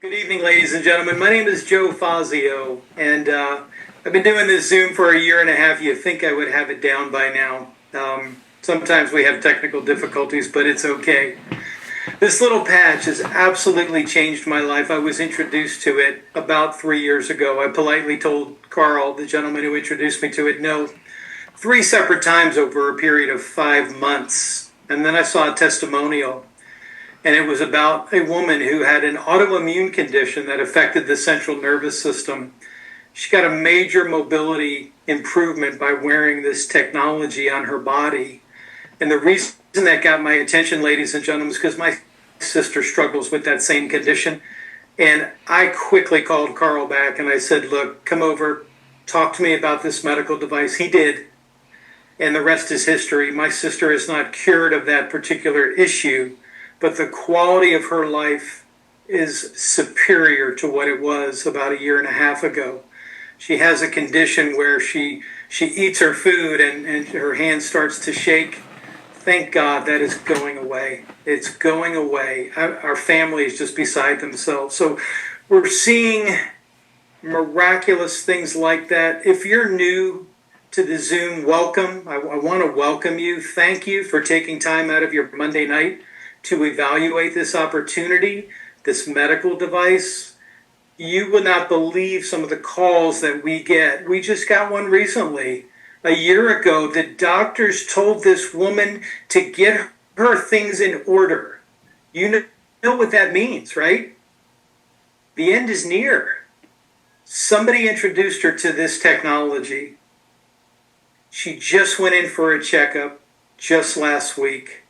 Good evening, ladies and gentlemen. My name is Joe Fazio, and I've been doing this Zoom for a year and a half. You'd think I would have it down by now. Sometimes we have technical difficulties, but it's okay. This little patch has absolutely changed my life. I was introduced to it about 3 years ago. I politely told Carl, the gentleman who introduced me to it, no, 3 separate times over a period of 5 months. And then I saw a testimonial. And it was about a woman who had an autoimmune condition that affected the central nervous system. She got a major mobility improvement by wearing this technology on her body. And the reason that got my attention, ladies and gentlemen, is because my sister struggles with that same condition. And I quickly called Carl back and I said, look, come over, talk to me about this medical device. He did. And the rest is history. My sister is not cured of that particular issue, but the quality of her life is superior to what it was about a year and a half ago. She has a condition where she eats her food and her hand starts to shake. Thank God that is going away. It's going away. Our family is just beside themselves. So we're seeing miraculous things like that. If you're new to the Zoom, welcome. I want to welcome you. Thank you for taking time out of your Monday night to evaluate this opportunity, this medical device. You would not believe some of the calls that we get. We just got one recently. A year ago, the doctors told this woman to get her things in order. You know what that means, right? The end is near. Somebody introduced her to this technology. She just went in for a checkup just last week.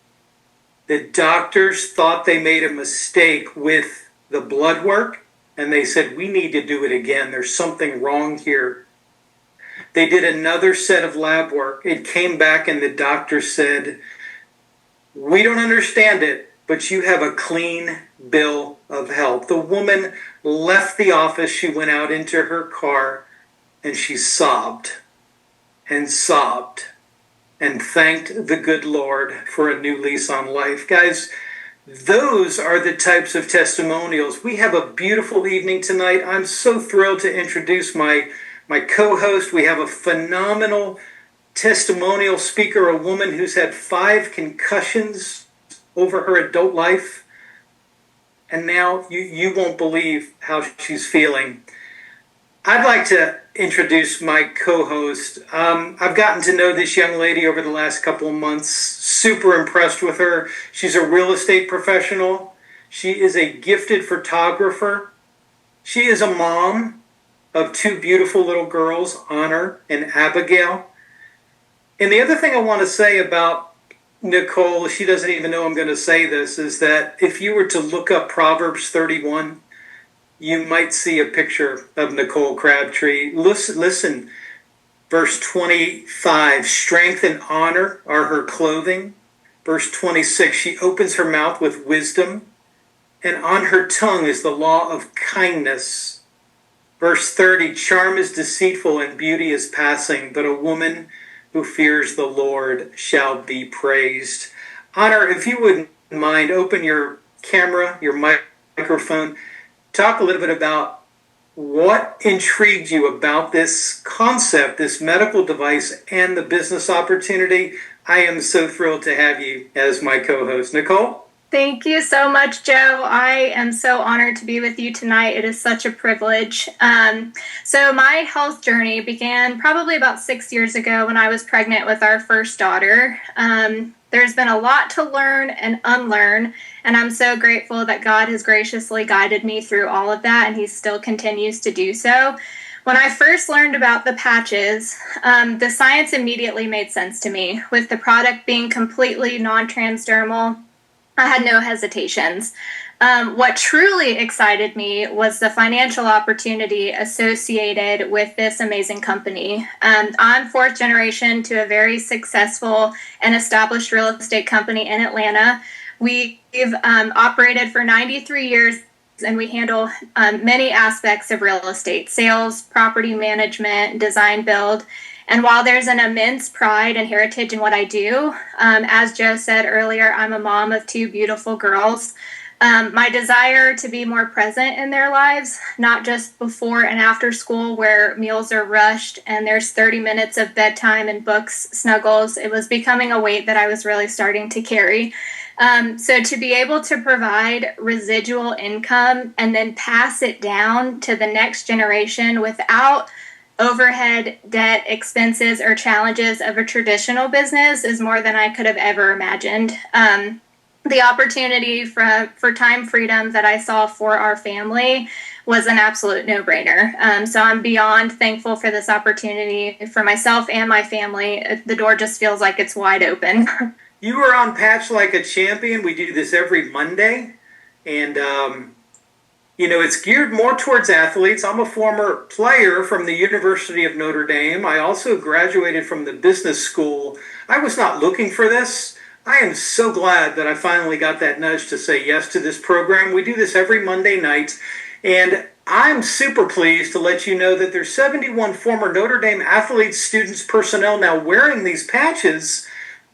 The doctors thought they made a mistake with the blood work, and they said, we need to do it again. There's something wrong here. They did another set of lab work. It came back, and the doctor said, we don't understand it, but you have a clean bill of health. The woman left the office. She went out into her car, and she sobbed and sobbed and thanked the good Lord for a new lease on life. Guys, those are the types of testimonials. We have a beautiful evening tonight. I'm so thrilled to introduce my co-host. We have a phenomenal testimonial speaker, a woman who's had 5 concussions over her adult life. And now you won't believe how she's feeling. I'd like to introduce my co-host. I've gotten to know this young lady over the last couple of months. Super impressed with her. She's a real estate professional. She is a gifted photographer. She is a mom of 2 beautiful little girls, Honor and Abigail. And the other thing I want to say about Nicole, she doesn't even know I'm going to say this, is that if you were to look up Proverbs 31, you might see a picture of Nicole Crabtree. Listen, verse 25, strength and honor are her clothing. Verse 26, she opens her mouth with wisdom, and on her tongue is the law of kindness. Verse 30, charm is deceitful and beauty is passing, but a woman who fears the Lord shall be praised. Honor, if you wouldn't mind, open your camera, your microphone. Talk a little bit about what intrigued you about this concept, this medical device, and the business opportunity. I am so thrilled to have you as my co-host. Nicole? Thank you so much, Joe. I am so honored to be with you tonight. It is such a privilege. So my health journey began probably about 6 years ago when I was pregnant with our first daughter. There's been a lot to learn and unlearn, and I'm so grateful that God has graciously guided me through all of that, and he still continues to do so. When I first learned about the patches, the science immediately made sense to me. With the product being completely non-transdermal, I had no hesitations. What truly excited me was the financial opportunity associated with this amazing company. I'm 4th generation to a very successful and established real estate company in Atlanta. We've operated for 93 years, and we handle many aspects of real estate: sales, property management, design, build. And while there's an immense pride and heritage in what I do, as Joe said earlier, I'm a mom of 2 beautiful girls. My desire to be more present in their lives, not just before and after school where meals are rushed and there's 30 minutes of bedtime and books, snuggles. It was becoming a weight that I was really starting to carry. So to be able to provide residual income and then pass it down to the next generation without overhead, debt, expenses, or challenges of a traditional business is more than I could have ever imagined. The opportunity for time freedom that I saw for our family was an absolute no-brainer. So I'm beyond thankful for this opportunity for myself and my family. The door just feels like it's wide open. You are on Patch Like a Champion. We do this every Monday, and it's geared more towards athletes. I'm a former player from the University of Notre Dame. I also graduated from the business school. I was not looking for this. I am so glad that I finally got that nudge to say yes to this program. We do this every Monday night, and I'm super pleased to let you know that there's 71 former Notre Dame athletes, students, personnel now wearing these patches.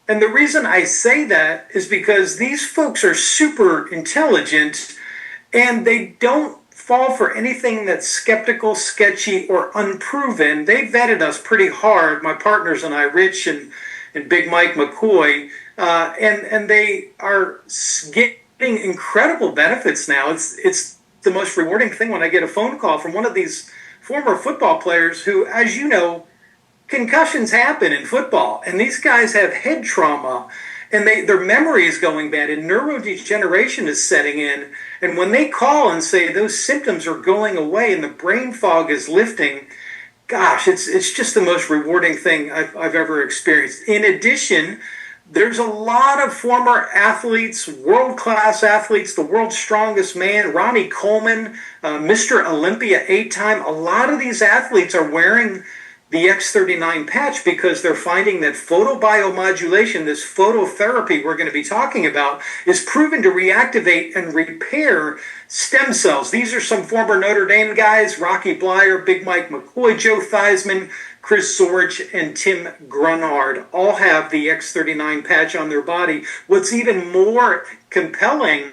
And the reason I say that is because these folks are super intelligent, and they don't fall for anything that's skeptical, sketchy, or unproven. They vetted us pretty hard, my partners and I, Rich and Big Mike McCoy, and they are getting incredible benefits now. It's the most rewarding thing when I get a phone call from one of these former football players who, as you know, concussions happen in football, and these guys have head trauma, and their memory is going bad, and neurodegeneration is setting in. And when they call and say those symptoms are going away and the brain fog is lifting, gosh, it's just the most rewarding thing I've ever experienced. In addition, there's a lot of former athletes, world-class athletes, the world's strongest man, Ronnie Coleman, Mr. Olympia 8-time. A lot of these athletes are wearing the X39 patch because they're finding that photobiomodulation, this phototherapy we're going to be talking about, is proven to reactivate and repair stem cells. These are some former Notre Dame guys: Rocky Blyer, Big Mike McCoy, Joe Theismann, Chris Sorge, and Tim Grunhard all have the X39 patch on their body. What's even more compelling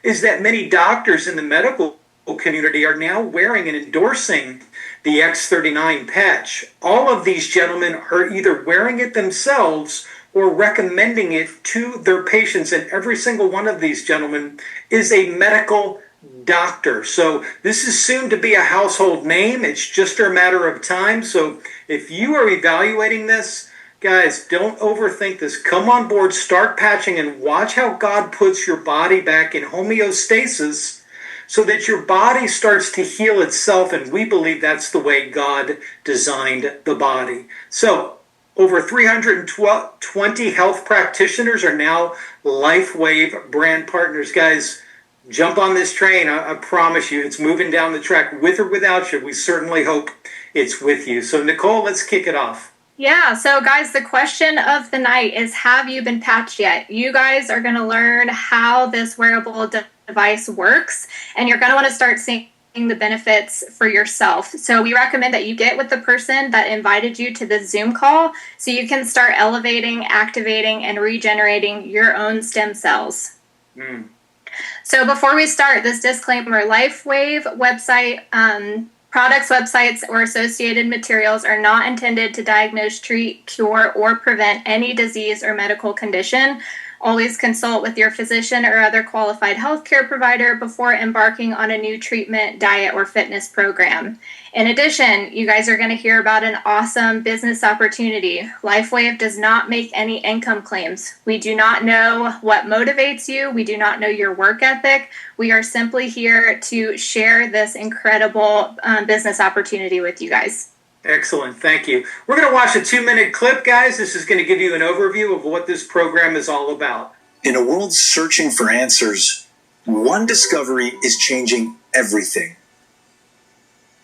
is that many doctors in the medical community are now wearing and endorsing the X39 patch. All of these gentlemen are either wearing it themselves or recommending it to their patients, and every single one of these gentlemen is a medical doctor. So this is soon to be a household name. It's just a matter of time. So if you are evaluating this, guys, don't overthink this. Come on board, start patching, and watch how God puts your body back in homeostasis so that your body starts to heal itself, and we believe that's the way God designed the body. So over 320 health practitioners are now Lifewave brand partners. Guys, jump on this train. I promise you, it's moving down the track with or without you. We certainly hope it's with you. So Nicole, let's kick it off. Yeah, so guys, the question of the night is, have you been patched yet? You guys are going to learn how this wearable device works, and you're going to want to start seeing the benefits for yourself. So we recommend that you get with the person that invited you to this Zoom call so you can start elevating, activating, and regenerating your own stem cells. So before we start, this disclaimer: Lifewave website, products, websites, or associated materials are not intended to diagnose, treat, cure, or prevent any disease or medical condition. Always consult with your physician or other qualified healthcare provider before embarking on a new treatment, diet, or fitness program. In addition, you guys are going to hear about an awesome business opportunity. Lifewave does not make any income claims. We do not know what motivates you. We do not know your work ethic. We are simply here to share this incredible business opportunity with you guys. Excellent. Thank you. We're going to watch a 2-minute clip, guys. This is going to give you an overview of what this program is all about. In a world searching for answers, one discovery is changing everything.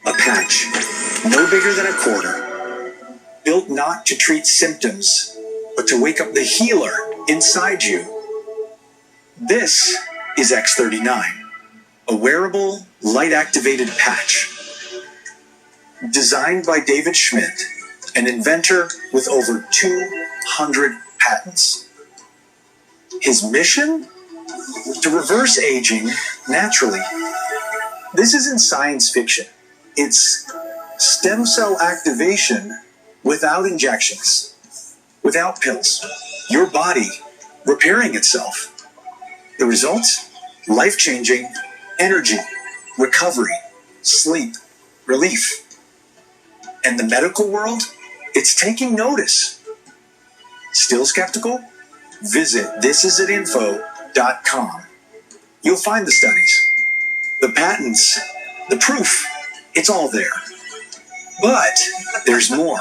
A patch, no bigger than a quarter, built not to treat symptoms, but to wake up the healer inside you. This is X39, a wearable, light-activated patch. Designed by David Schmidt, an inventor with over 200 patents. His mission? To reverse aging naturally, this isn't science fiction. It's stem cell activation without injections, without pills. Your body repairing itself. The results? Life-changing energy, recovery, sleep, relief. And the medical world? It's taking notice. Still skeptical? Visit thisisitinfo.com. You'll find the studies, the patents, the proof. It's all there. But there's more.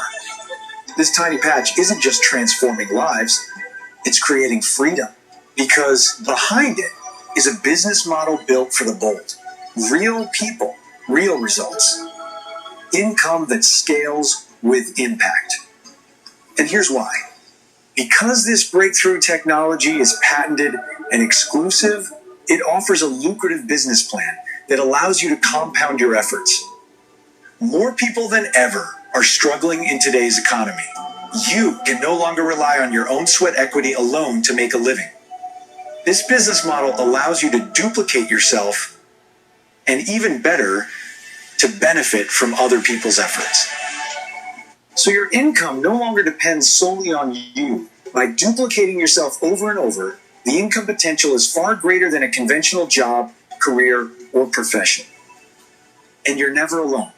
This tiny patch isn't just transforming lives, it's creating freedom. Because behind it is a business model built for the bold. Real people, real results. Income that scales with impact. And here's why. Because this breakthrough technology is patented and exclusive, it offers a lucrative business plan that allows you to compound your efforts. More people than ever are struggling in today's economy. You can no longer rely on your own sweat equity alone to make a living. This business model allows you to duplicate yourself and, even better, to benefit from other people's efforts. So your income no longer depends solely on you. By duplicating yourself over and over, the income potential is far greater than a conventional job, career, or profession. And you're never alone.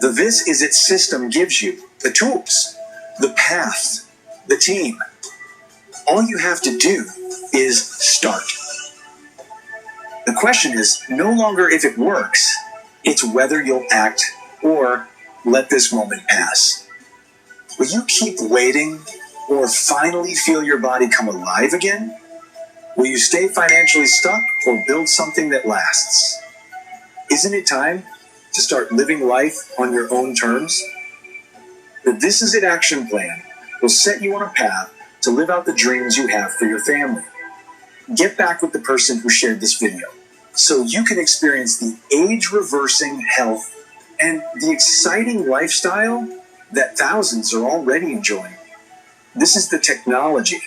The This Is It system gives you the tools, the path, the team. All you have to do is start. The question is no longer if it works, it's whether you'll act or let this moment pass. Will you keep waiting or finally feel your body come alive again? Will you stay financially stuck or build something that lasts? Isn't it time to start living life on your own terms? The This Is It action plan will set you on a path to live out the dreams you have for your family. Get back with the person who shared this video so you can experience the age-reversing health and the exciting lifestyle that thousands are already enjoying. This is the technology.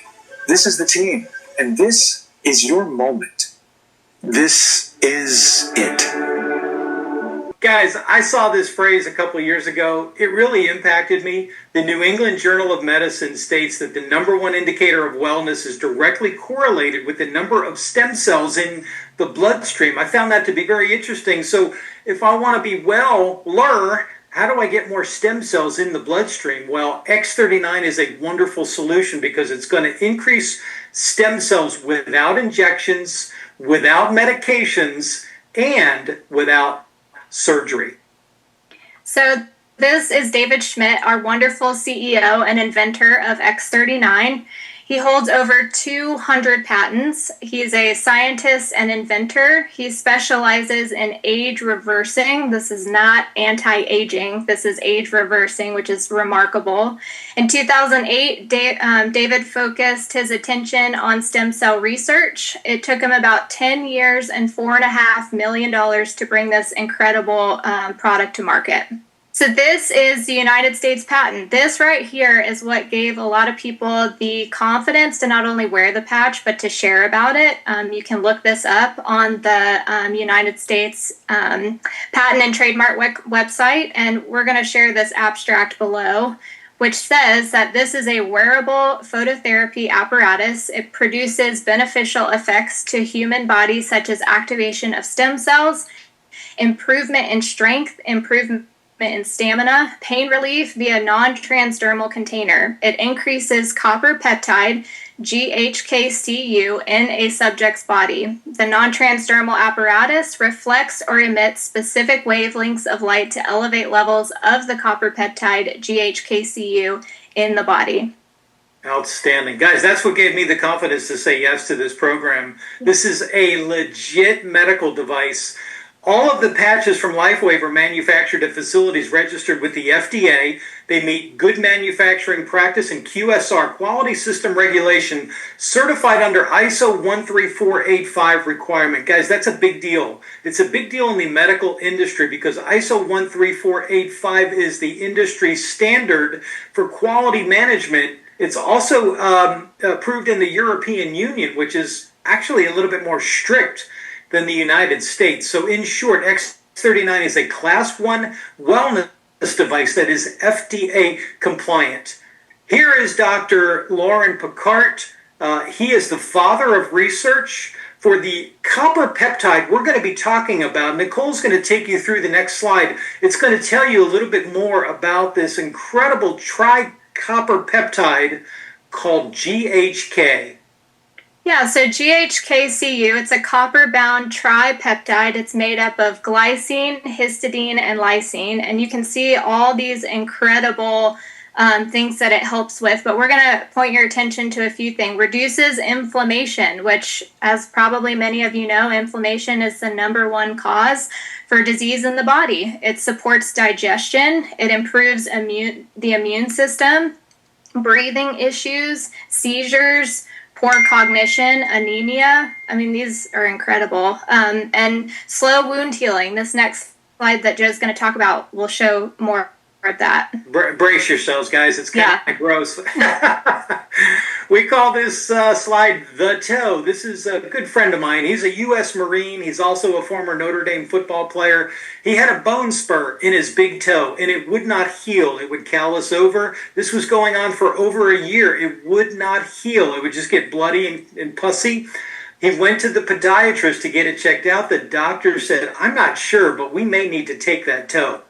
This is the team. And this is your moment. This is it. Guys, I saw this phrase a couple of years ago. It really impacted me. The New England Journal of Medicine states that the number one indicator of wellness is directly correlated with the number of stem cells in the bloodstream. I found that to be very interesting. So if I want to be well-ler, how do I get more stem cells in the bloodstream? Well, X39 is a wonderful solution because it's going to increase stem cells without injections, without medications, and without surgery. So this is David Schmidt, our wonderful CEO and inventor of X39. He holds over 200 patents. He's a scientist and inventor. He specializes in age reversing. This is not anti-aging. This is age reversing, which is remarkable. In 2008, David focused his attention on stem cell research. It took him about 10 years and $4.5 million to bring this incredible product to market. So this is the United States patent. This right here is what gave a lot of people the confidence to not only wear the patch, but to share about it. You can look this up on the United States Patent and Trademark website, and we're going to share this abstract below, which says that this is a wearable phototherapy apparatus. It produces beneficial effects to human bodies, such as activation of stem cells, improvement in strength, improvement in stamina, pain relief via non-transdermal container. It increases copper peptide, GHKCU, in a subject's body. The non-transdermal apparatus reflects or emits specific wavelengths of light to elevate levels of the copper peptide, GHKCU, in the body. Outstanding. Guys, that's what gave me the confidence to say yes to this program. This is a legit medical device. All of the patches from Lifewave are manufactured at facilities registered with the FDA. They meet good manufacturing practice and QSR, quality system regulation, certified under ISO 13485 requirement. Guys, that's a big deal. It's a big deal in the medical industry because ISO 13485 is the industry standard for quality management. It's also approved in the European Union, which is actually a little bit more strict than the United States. So in short, X39 is a Class 1 wellness device that is FDA compliant. Here is Dr. Lauren Picard. He is the father of research for the copper peptide we're going to be talking about. Nicole's going to take you through the next slide. It's going to tell you a little bit more about this incredible tri-copper peptide called GHK. Yeah, so GHKCU, it's a copper-bound tripeptide. It's made up of glycine, histidine, and lysine. And you can see all these incredible things that it helps with, but we're going to point your attention to a few things. Reduces inflammation, which, as probably many of you know, inflammation is the #1 cause for disease in the body. It supports digestion. It improves the immune system, breathing issues, seizures, poor cognition, anemia. I mean, these are incredible. And slow wound healing. This next slide that Joe's going to talk about will show more of that. Brace yourselves, guys. It's kind of gross. We call this slide the toe. This is a good friend of mine. He's a U.S. Marine. He's also a former Notre Dame football player. He had a bone spur in his big toe, and it would not heal. It would callus over. This was going on for over a year. It would not heal. It would just get bloody and pussy. He went to the podiatrist to get it checked out. The doctor said, "I'm not sure, but we may need to take that toe."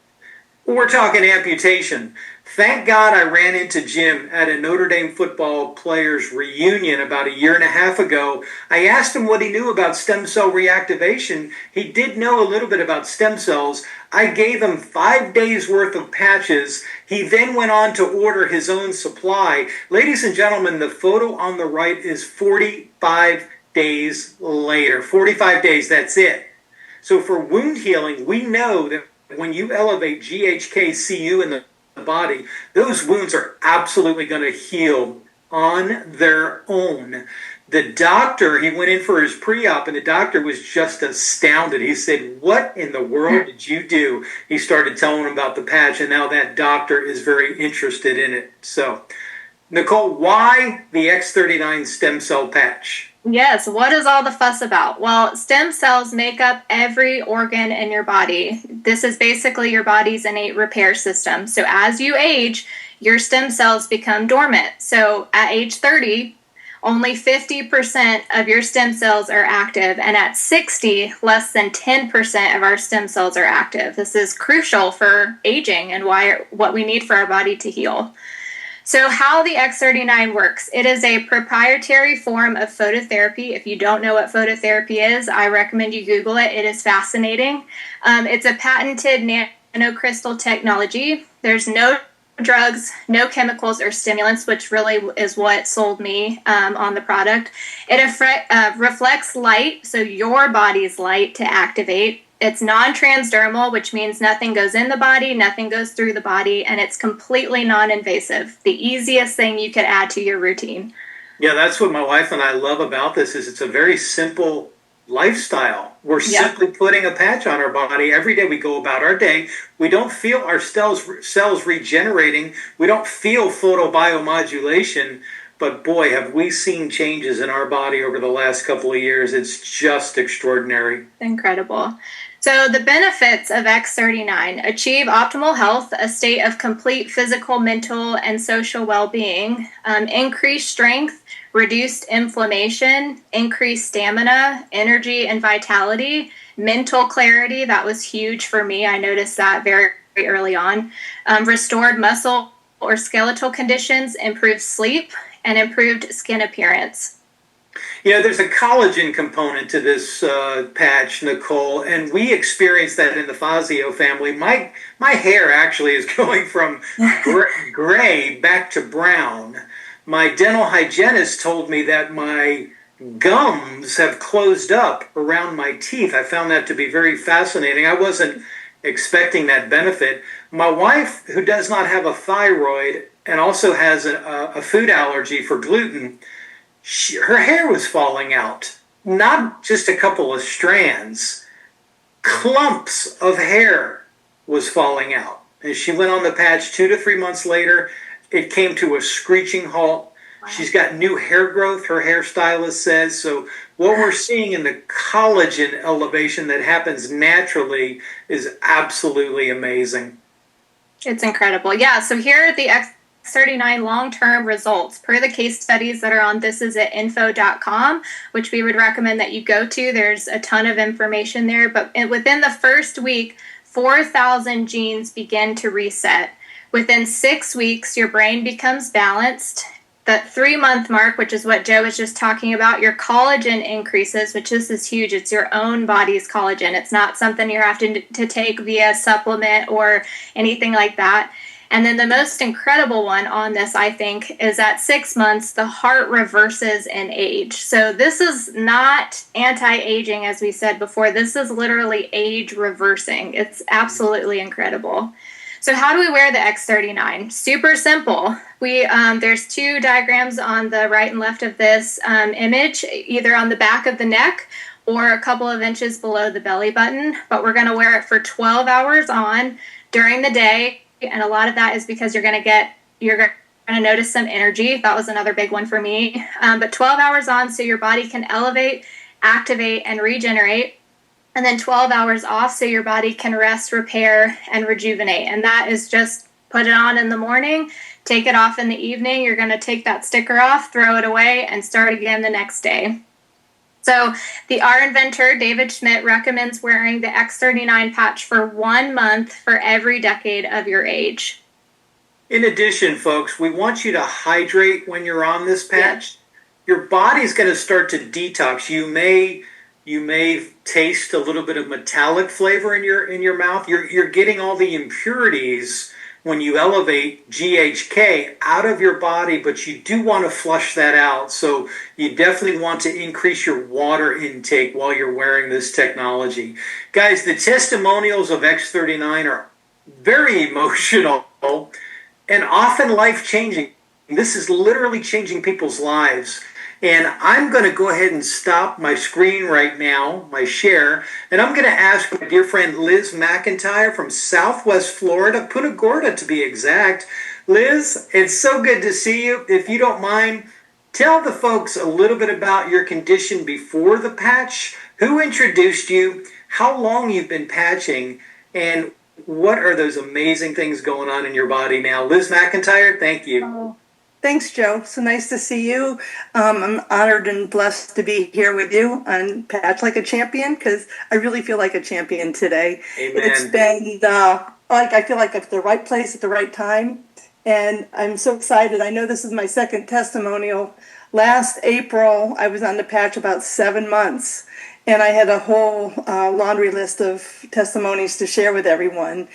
We're talking amputation. Thank God I ran into Jim at a Notre Dame football players reunion about a year and a half ago. I asked him what he knew about stem cell reactivation. He did know a little bit about stem cells. I gave him 5 days worth of patches. He then went on to order his own supply. Ladies and gentlemen, the photo on the right is 45 days later. 45 days, that's it. So for wound healing, we know that when you elevate GHKCU in the body, those wounds are absolutely going to heal on their own. The doctor, he went in for his pre-op, and the doctor was just astounded. He said, "What in the world did you do?" He started telling him about the patch, and now that doctor is very interested in it. So, Nicole, why the X39 stem cell patch? Yes, what is all the fuss about? Well, stem cells make up every organ in your body. This is basically your body's innate repair system. So as you age, your stem cells become dormant. So at age 30, only 50% of your stem cells are active. And at 60, less than 10% of our stem cells are active. This is crucial for aging and what we need for our body to heal. So how the X39 works, it is a proprietary form of phototherapy. If you don't know what phototherapy is, I recommend you Google it. It is fascinating. It's a patented nanocrystal technology. There's no drugs, no chemicals or stimulants, which really is what sold me on the product. It reflects light, so your body's light to activate. It's non-transdermal, which means nothing goes in the body, nothing goes through the body, and it's completely non-invasive. The easiest thing you could add to your routine. Yeah, that's what my wife and I love about this is it's a very simple lifestyle. We're simply putting a patch on our body. Every day we go about our day. We don't feel our cells regenerating. We don't feel photobiomodulation. But boy, have we seen changes in our body over the last couple of years. It's just extraordinary. Incredible. So the benefits of X39: achieve optimal health, a state of complete physical, mental, and social well-being, increase strength, reduced inflammation, increased stamina, energy and vitality, mental clarity. That was huge for me. I noticed that very early on. Restored muscle or skeletal conditions, improved sleep, and improved skin appearance. You know, there's a collagen component to this patch, Nicole, and we experienced that in the Fazio family. My hair actually is going from gray back to brown. My dental hygienist told me that my gums have closed up around my teeth. I found that to be very fascinating. I wasn't expecting that benefit. My wife, who does not have a thyroid and also has a food allergy for gluten, her hair was falling out. Not just a couple of strands. Clumps of hair was falling out. And she went on the patch 2 to 3 months later. It came to a screeching halt. Wow. She's got new hair growth, her hairstylist says. So what we're seeing in the collagen elevation that happens naturally is absolutely amazing. It's incredible. Yeah, so here are the X39 long-term results per the case studies that are on thisisit.info.com, which we would recommend that you go to. There's a ton of information there, but within the first week, 4,000 genes begin to reset. Within 6 weeks, your brain becomes balanced. That 3-month mark, which is what Joe was just talking about, your collagen increases, which is huge. It's your own body's collagen. It's not something you're having to take via supplement or anything like that. And then the most incredible one on this, I think, is at 6 months, the heart reverses in age. So this is not anti-aging, as we said before. This is literally age reversing. It's absolutely incredible. So how do we wear the X39? Super simple. There's 2 diagrams on the right and left of this image, either on the back of the neck or a couple of inches below the belly button. But we're going to wear it for 12 hours on during the day. And a lot of that is because you're going to notice some energy. That was another big one for me. But 12 hours on so your body can elevate, activate, and regenerate. And then 12 hours off so your body can rest, repair, and rejuvenate. And that is just put it on in the morning, take it off in the evening. You're going to take that sticker off, throw it away, and start again the next day. So our inventor, David Schmidt, recommends wearing the X39 patch for 1 month for every decade of your age. In addition, folks, we want you to hydrate when you're on this patch. Yeah. Your body's going to start to detox. You may taste a little bit of metallic flavor in your mouth. You're getting all the impurities when you elevate GHK out of your body, but you do want to flush that out. So you definitely want to increase your water intake while you're wearing this technology. Guys, the testimonials of X39 are very emotional and often life-changing. This is literally changing people's lives. And I'm going to go ahead and stop my screen right now, my share, and I'm going to ask my dear friend Liz McIntyre from Southwest Florida, Punta Gorda to be exact. Liz, it's so good to see you. If you don't mind, tell the folks a little bit about your condition before the patch, who introduced you, how long you've been patching, and what are those amazing things going on in your body now. Liz McIntyre, thank you. Oh. Thanks, Joe. So nice to see you. I'm honored and blessed to be here with you on Patch Like a Champion, because I really feel like a champion today. Amen. It's been I feel like I'm at the right place at the right time, and I'm so excited. I know this is my second testimonial. Last April, I was on the patch about 7 months, and I had a whole laundry list of testimonies to share with everyone.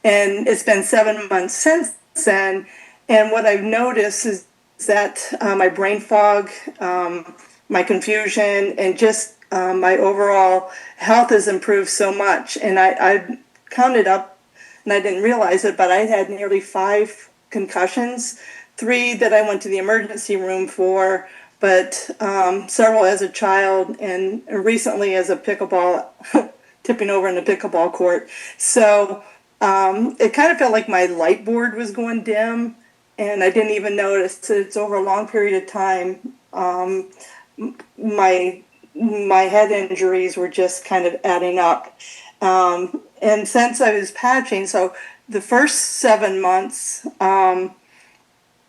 And it's been 7 months since then. And what I've noticed is that my brain fog, my confusion, and just my overall health has improved so much. And I counted up, and I didn't realize it, but I had nearly 5 concussions, 3 that I went to the emergency room for, but several as a child, and recently as a pickleball, tipping over in the pickleball court. So it kind of felt like my light board was going dim. And I didn't even notice. It's over a long period of time. My head injuries were just kind of adding up. And since I was patching, so the first 7 months, I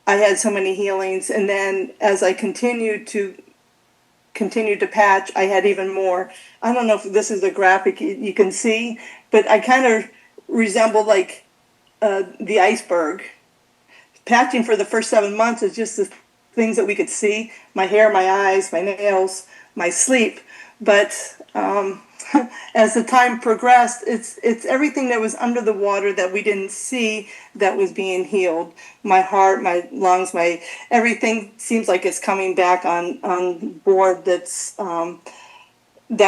had so many healings. And then as I continued to patch, I had even more. I don't know if this is a graphic you can see, but I kind of resembled like the iceberg. Patching for the first 7 months is just the things that we could see: my hair, my eyes, my nails, my sleep. But as the time progressed, it's everything that was under the water that we didn't see that was being healed. My heart, my lungs, my everything seems like it's coming back on board. That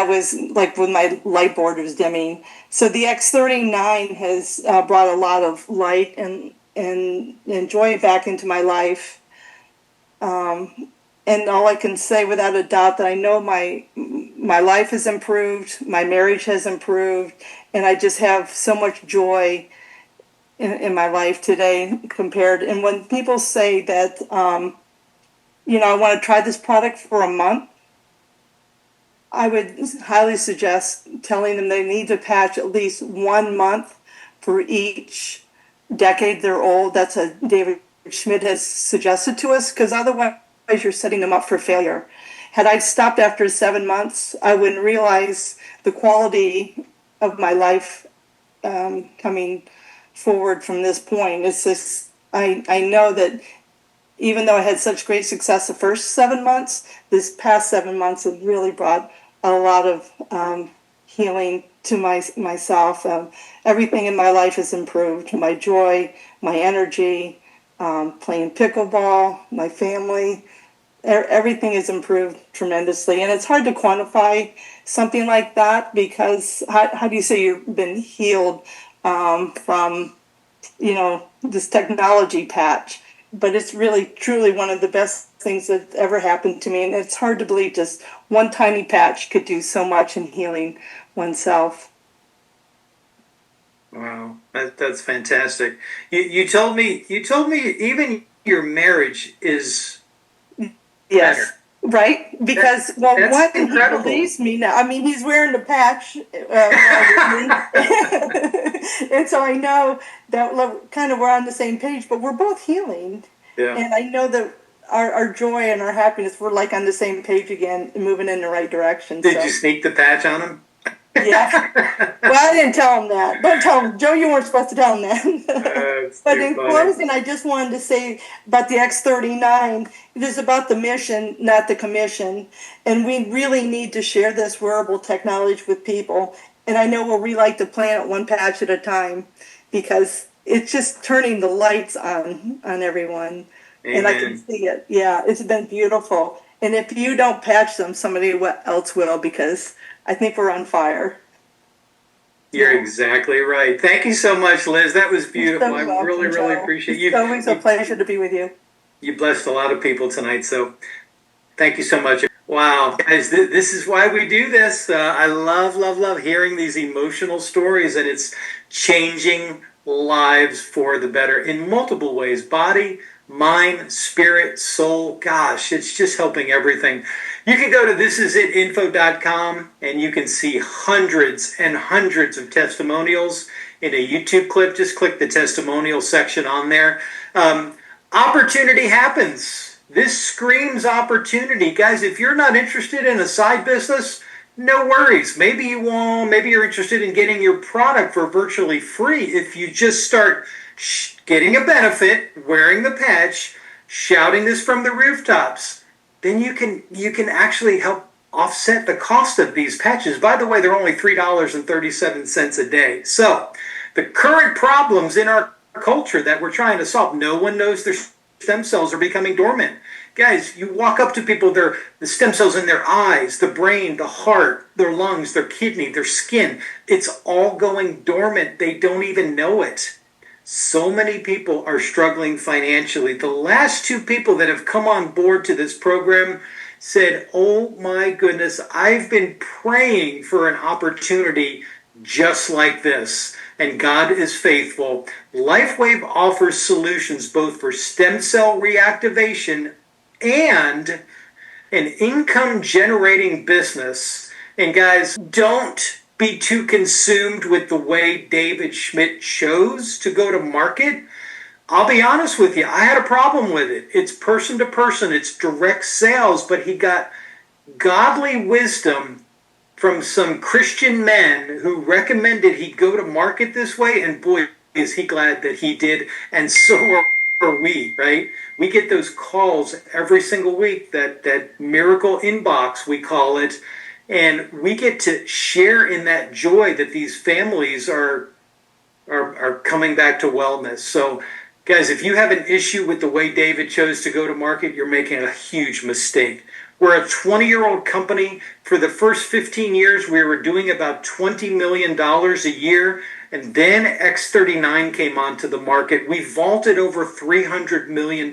was like when my light board was dimming. So the X39 has brought a lot of light and joy back into my life. And all I can say without a doubt that I know my life has improved, my marriage has improved, and I just have so much joy in my life today compared. And when people say that, I want to try this product for a month, I would highly suggest telling them they need to patch at least 1 month for each decade they're old. That's what David Schmidt has suggested to us, because otherwise you're setting them up for failure. Had I stopped after 7 months, I wouldn't realize the quality of my life coming forward from this point. It's just, I know that even though I had such great success the first 7 months, this past 7 months have really brought a lot of healing to myself. Everything in my life has improved. My joy, my energy, playing pickleball, my family, everything has improved tremendously. And it's hard to quantify something like that, because how do you say you've been healed from, this technology patch? But it's really, truly one of the best things that ever happened to me. And it's hard to believe just one tiny patch could do so much in healing oneself. Wow, that's fantastic. You told me even your marriage is Yes. better. Right? Because, That's one, he incredible. believes me now. I mean, he's wearing the patch. And so I know that we're on the same page, but we're both healing. Yeah. And I know that our joy and our happiness, we're like on the same page again, moving in the right direction. Did you sneak the patch on him? Yeah. Well, I didn't tell him that. Don't tell him. Joe, you weren't supposed to tell him that. But in closing, I just wanted to say about the X39, it is about the mission, not the commission. And we really need to share this wearable technology with people. And I know we'll relight the planet one patch at a time, because it's just turning the lights on everyone. Amen. And I can see it. Yeah, it's been beautiful. And if you don't patch them, somebody else will, because I think we're on fire. You're exactly right. Thank you so much, Liz. That was beautiful. So I welcome, really, really Joe. appreciate you. It's always a pleasure to be with you. You blessed a lot of people tonight, so thank you so much. Wow, guys, this is why we do this. I love hearing these emotional stories, and it's changing lives for the better in multiple ways. Body, mind, spirit, soul. Gosh, it's just helping everything. You can go to thisisinfo.com and you can see hundreds and hundreds of testimonials in a YouTube clip. Just click the testimonial section on there. Opportunity happens. This screams opportunity. Guys, if you're not interested in a side business, no worries. Maybe you won't. Maybe you're interested in getting your product for virtually free. If you just start getting a benefit, wearing the patch, shouting this from the rooftops, then you can actually help offset the cost of these patches. By the way, they're only $3.37 a day. So the current problems in our culture that we're trying to solve, no one knows their stem cells are becoming dormant. Guys, you walk up to people, the stem cells in their eyes, the brain, the heart, their lungs, their kidney, their skin, it's all going dormant. They don't even know it. So many people are struggling financially. The last two people that have come on board to this program said, oh my goodness, I've been praying for an opportunity just like this. And God is faithful. Lifewave offers solutions both for stem cell reactivation and an income-generating business. And guys, don't be too consumed with the way David Schmidt chose to go to market. I'll be honest with you, I had a problem with it. It's person to person, it's direct sales, but he got godly wisdom from some Christian men who recommended he go to market this way, and boy, is he glad that he did, and so are we, right? We get those calls every single week, that miracle inbox, we call it, and we get to share in that joy that these families are coming back to wellness. So, guys, if you have an issue with the way David chose to go to market, you're making a huge mistake. We're a 20-year-old company. For the first 15 years, we were doing about $20 million a year. And then X39 came onto the market. We vaulted over $300 million.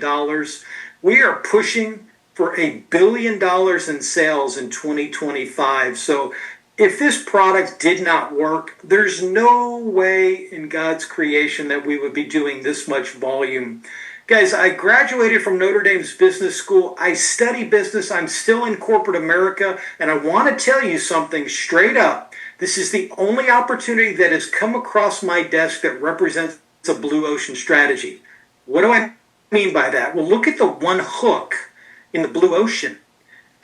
We are pushing for $1 billion in sales in 2025. So if this product did not work, there's no way in God's creation that we would be doing this much volume. Guys, I graduated from Notre Dame's business school. I study business. I'm still in corporate America. And I want to tell you something straight up. This is the only opportunity that has come across my desk that represents a blue ocean strategy. What do I mean by that? Well, look at the one hook in the blue ocean.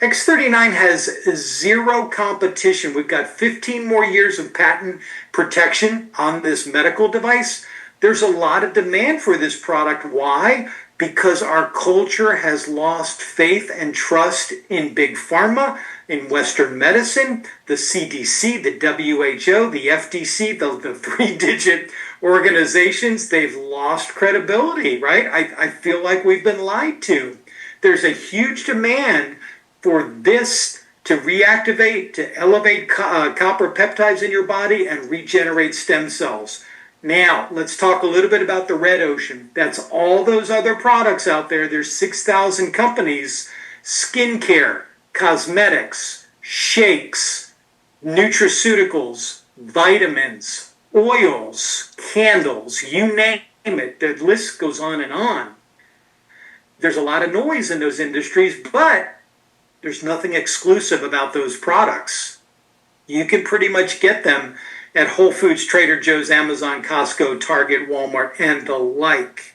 X39 has zero competition. We've got 15 more years of patent protection on this medical device. There's a lot of demand for this product. Why? Because our culture has lost faith and trust in big pharma, in Western medicine, the CDC, the WHO, the FTC, the three-digit organizations. They've lost credibility, right? I feel like we've been lied to. There's a huge demand for this to reactivate, to elevate copper peptides in your body and regenerate stem cells. Now, let's talk a little bit about the red ocean. That's all those other products out there. There's 6,000 companies, skincare, cosmetics, shakes, nutraceuticals, vitamins, oils, candles, you name it. The list goes on and on. There's a lot of noise in those industries, but there's nothing exclusive about those products. You can pretty much get them at Whole Foods, Trader Joe's, Amazon, Costco, Target, Walmart, and the like.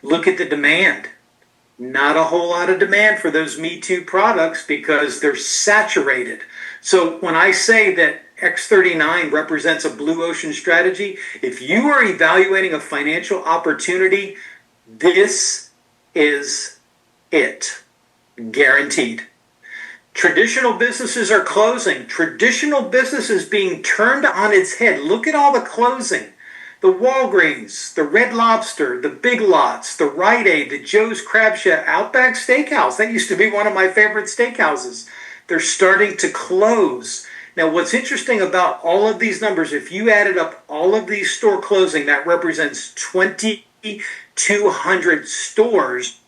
Look at the demand. Not a whole lot of demand for those Me Too products because they're saturated. So when I say that X39 represents a blue ocean strategy, if you are evaluating a financial opportunity, this is it. Guaranteed. Traditional businesses are closing. Traditional businesses being turned on its head. Look at all the closing. The Walgreens, the Red Lobster, the Big Lots, the Rite Aid, the Joe's Crab Shack, Outback Steakhouse. That used to be one of my favorite steakhouses. They're starting to close. Now, what's interesting about all of these numbers, if you added up all of these store closing, that represents 2,200 stores.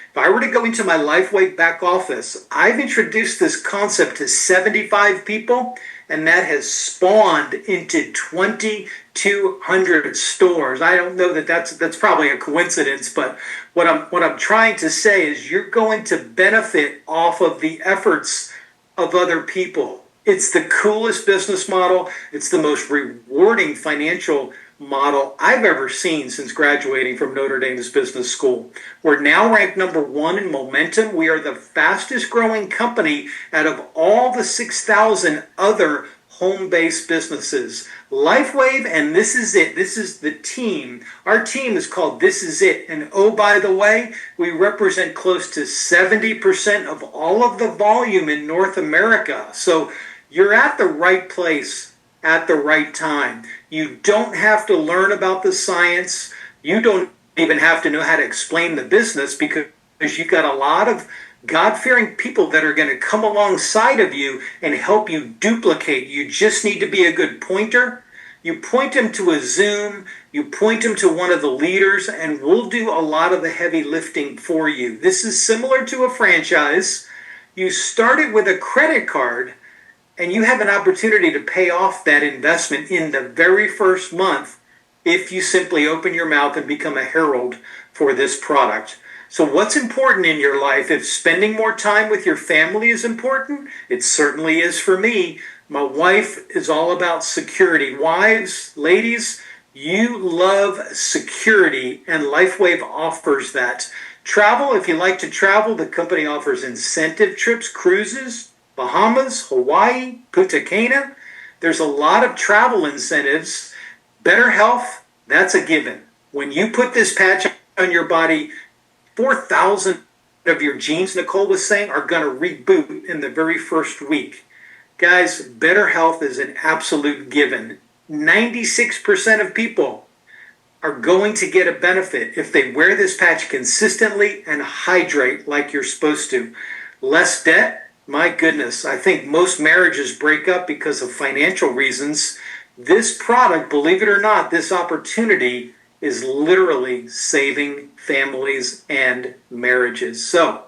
If I were to go into my Lifewave back office, I've introduced this concept to 75 people, and that has spawned into 2,200 stores. I don't know that that's probably a coincidence, but what I'm trying to say is you're going to benefit off of the efforts of other people. It's the coolest business model. It's the most rewarding financial model I've ever seen since graduating from Notre Dame's business school. We're now ranked number 1 in momentum. We are the fastest growing company out of all the 6,000 other home-based businesses. Lifewave, and this is it. This is the team. Our team is called This Is It. And oh, by the way, we represent close to 70% of all of the volume in North America. So you're at the right place at the right time. You don't have to learn about the science. You don't even have to know how to explain the business because you've got a lot of God-fearing people that are going to come alongside of you and help you duplicate. You just need to be a good pointer. You point them to a Zoom, you point them to one of the leaders, and we'll do a lot of the heavy lifting for you. This is similar to a franchise. You start it with a credit card, and you have an opportunity to pay off that investment in the very first month if you simply open your mouth and become a herald for this product. So what's important in your life? If spending more time with your family is important, it certainly is for me. My wife is all about security. Wives, ladies, you love security, and Lifewave offers that. Travel, if you like to travel, the company offers incentive trips, cruises, Bahamas, Hawaii, Punta Cana. There's a lot of travel incentives. Better health, that's a given. When you put this patch on your body, 4,000 of your genes, Nicole was saying, are going to reboot in the very first week. Guys, better health is an absolute given. 96% of people are going to get a benefit if they wear this patch consistently and hydrate like you're supposed to. Less debt. My goodness, I think most marriages break up because of financial reasons. This product, believe it or not, this opportunity is literally saving families and marriages. So,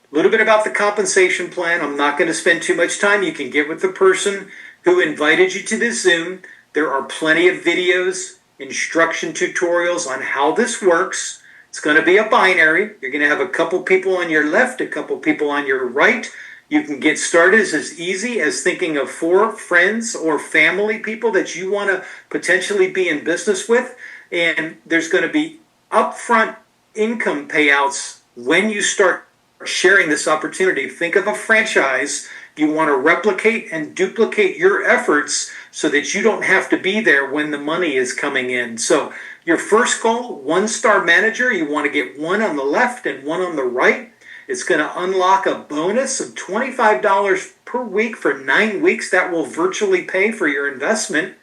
a little bit about the compensation plan. I'm not going to spend too much time. You can get with the person who invited you to this Zoom. There are plenty of videos, instruction tutorials on how this works. It's going to be a binary. You're going to have a couple people on your left, a couple people on your right. You can get started as easy as thinking of 4 friends or family people that you want to potentially be in business with. And there's going to be upfront income payouts when you start sharing this opportunity. Think of a franchise. You want to replicate and duplicate your efforts so that you don't have to be there when the money is coming in. So your first goal, 1-star manager, you want to get 1 on the left and 1 on the right. It's going to unlock a bonus of $25 per week for 9 weeks. That will virtually pay for your investment.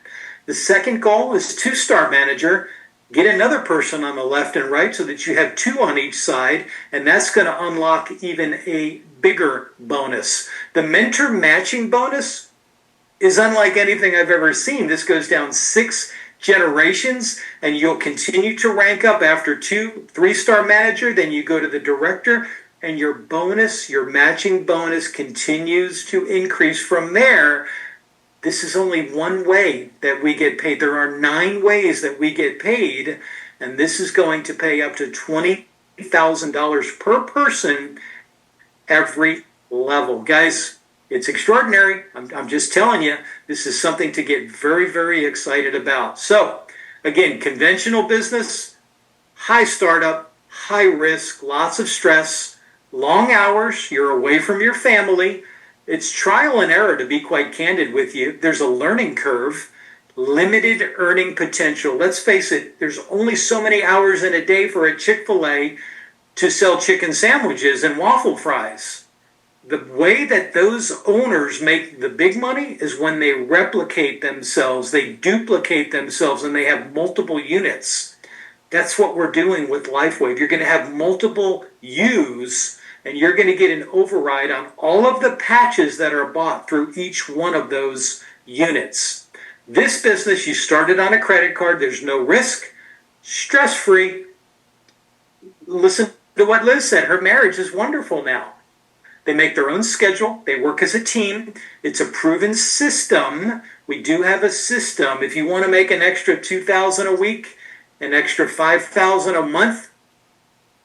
The second goal is 2-star manager. Get another person on the left and right so that you have 2 on each side, and that's going to unlock even a bigger bonus. The mentor matching bonus is unlike anything I've ever seen. This goes down 6 generations, and you'll continue to rank up after 3-star manager. Then you go to the director, and your bonus, your matching bonus, continues to increase from there. This is only one way that we get paid. There are 9 ways that we get paid, and this is going to pay up to $20,000 per person every level. Guys, it's extraordinary. I'm just telling you, this is something to get very, very excited about. So, again, conventional business, high startup, high risk, lots of stress, long hours, you're away from your family. It's trial and error, to be quite candid with you. There's a learning curve, limited earning potential. Let's face it, there's only so many hours in a day for a Chick-fil-A to sell chicken sandwiches and waffle fries. The way that those owners make the big money is when they replicate themselves, they duplicate themselves, and they have multiple units. That's what we're doing with Lifewave. You're going to have multiple U's, and you're going to get an override on all of the patches that are bought through each one of those units. This business, you started on a credit card. There's no risk, stress-free. Listen to what Liz said. Her marriage is wonderful now. They make their own schedule. They work as a team. It's a proven system. We do have a system. If you want to make an extra $2,000 a week, an extra $5,000 a month,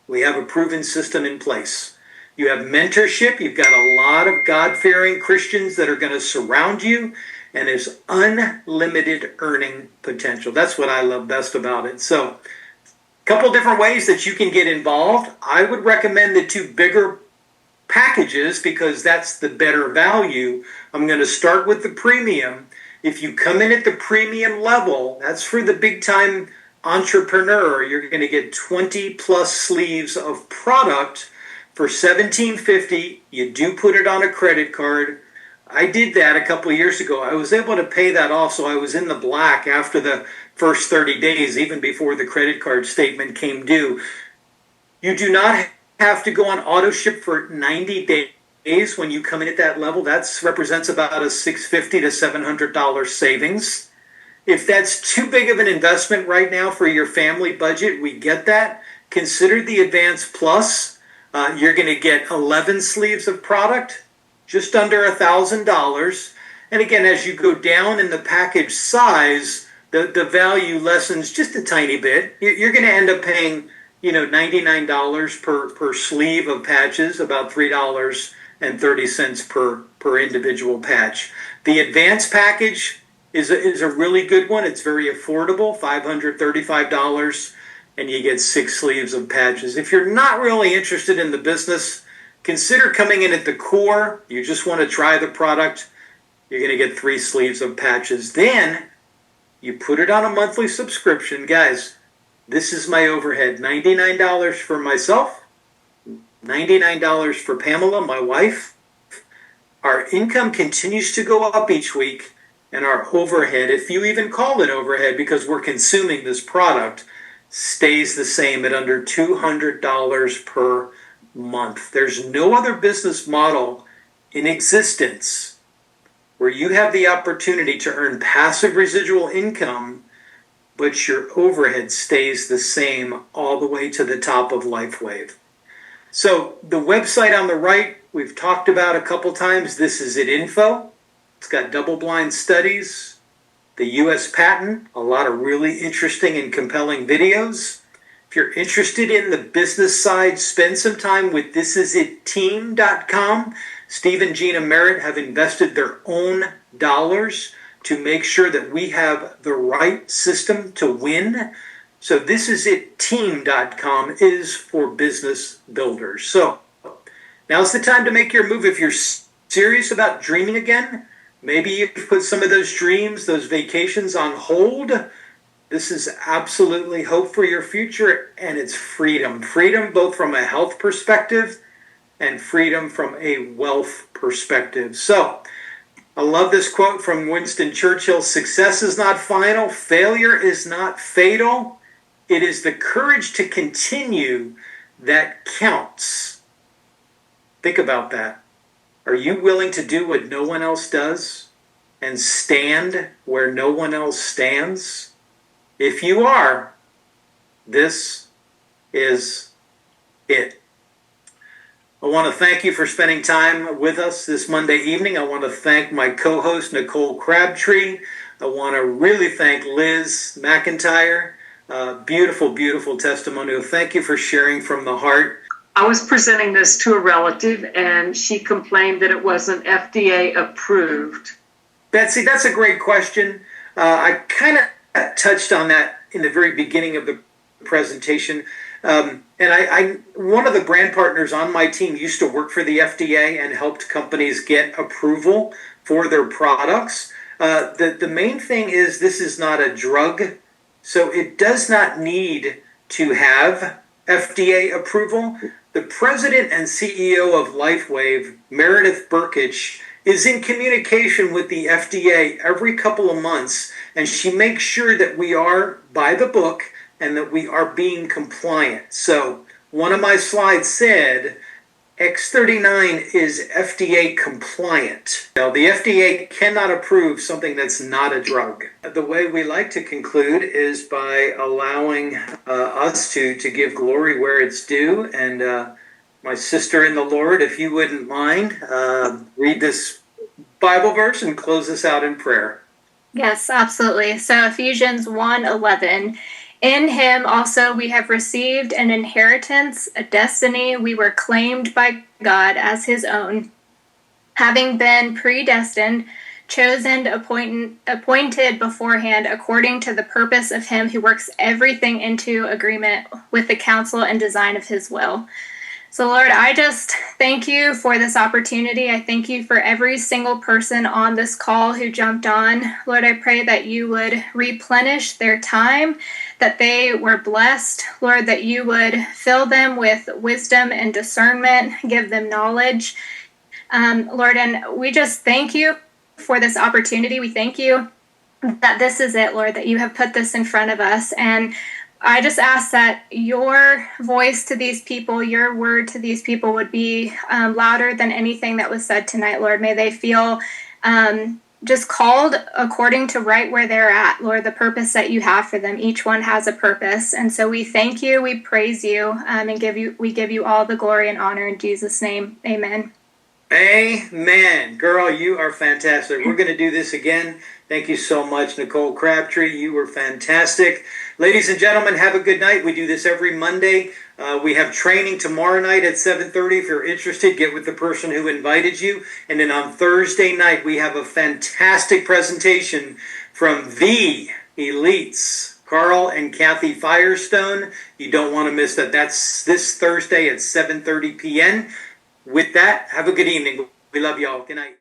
we have a proven system in place. You have mentorship. You've got a lot of God-fearing Christians that are going to surround you, and there's unlimited earning potential. That's what I love best about it. So, a couple different ways that you can get involved. I would recommend the 2 bigger packages because that's the better value. I'm going to start with the premium. If you come in at the premium level, that's for the big-time entrepreneur. You're going to get 20 plus sleeves of product for $17.50. You do put it on a credit card. I did that a couple of years ago. I was able to pay that off, so I was in the black after the first 30 days, even before the credit card statement came due. You do not have to go on auto ship for 90 days when you come in at that level. That represents about a $650 to $700 savings. If that's too big of an investment right now for your family budget, we get that. Consider the Advanced Plus. You're going to get 11 sleeves of product, just under $1,000. And again, as you go down in the package size, the value lessens just a tiny bit. You're going to end up paying, $99 per sleeve of patches, about $3.30 per individual patch. The Advanced package is a really good one. It's very affordable, $535, and you get 6 sleeves of patches. If you're not really interested in the business, consider coming in at the core. You just want to try the product. You're going to get 3 sleeves of patches. Then you put it on a monthly subscription. Guys, this is my overhead. $99 for myself, $99 for Pamela, my wife. Our income continues to go up each week, and our overhead, if you even call it overhead because we're consuming this product, stays the same at under $200 per month. There's no other business model in existence where you have the opportunity to earn passive residual income, but your overhead stays the same all the way to the top of Lifewave. So the website on the right, we've talked about a couple times. This is it info. It's got double-blind studies, the U.S. patent, a lot of really interesting and compelling videos. If you're interested in the business side, spend some time with thisisitteam.com. Steve and Gina Merritt have invested their own dollars to make sure that we have the right system to win. So thisisitteam.com is for business builders. So now's the time to make your move. If you're serious about dreaming again, maybe you put some of those dreams, those vacations on hold. This is absolutely hope for your future, and it's freedom. Freedom both from a health perspective and freedom from a wealth perspective. So I love this quote from Winston Churchill: success is not final, failure is not fatal. It is the courage to continue that counts. Think about that. Are you willing to do what no one else does and stand where no one else stands? If you are, this is it. I want to thank you for spending time with us this Monday evening. I want to thank my co-host, Nicole Crabtree. I want to really thank Liz McIntyre. Beautiful, beautiful testimonial. Thank you for sharing from the heart. I was presenting this to a relative, and she complained that it wasn't FDA approved. Betsy, that's a great question. I kind of touched on that in the very beginning of the presentation. And I one of the brand partners on my team used to work for the FDA and helped companies get approval for their products. The main thing is this is not a drug, so it does not need to have FDA approval. The president and CEO of Lifewave, Meredith Burkich, is in communication with the FDA every couple of months, and she makes sure that we are by the book and that we are being compliant. So one of my slides said X39 is FDA compliant. Now, the FDA cannot approve something that's not a drug. The way we like to conclude is by allowing us to give glory where it's due. And my sister in the Lord, if you wouldn't mind, read this Bible verse and close us out in prayer. Yes, absolutely. So Ephesians 1:11. In him also we have received an inheritance, a destiny. We were claimed by God as his own, having been predestined, chosen, appointed beforehand according to the purpose of him who works everything into agreement with the counsel and design of his will. So, Lord, I just thank you for this opportunity. I thank you for every single person on this call who jumped on. Lord, I pray that you would replenish their time, that they were blessed. Lord, that you would fill them with wisdom and discernment, give them knowledge. Lord, and we just thank you for this opportunity. We thank you that this is it, Lord, that you have put this in front of us. And I just ask that your voice to these people, your word to these people would be louder than anything that was said tonight, Lord. May they feel just called according to right where they're at, Lord, the purpose that you have for them. Each one has a purpose. And so we thank you, we praise you, and we give you all the glory and honor in Jesus' name. Amen. Amen. Girl, you are fantastic. We're going to do this again. Thank you so much, Nicole Crabtree. You were fantastic. Ladies and gentlemen, have a good night. We do this every Monday. We have training tomorrow night at 7:30. If you're interested, get with the person who invited you. And then on Thursday night, we have a fantastic presentation from the elites, Carl and Kathy Firestone. You don't want to miss that. That's this Thursday at 7:30 p.m. With that, have a good evening. We love y'all. Good night.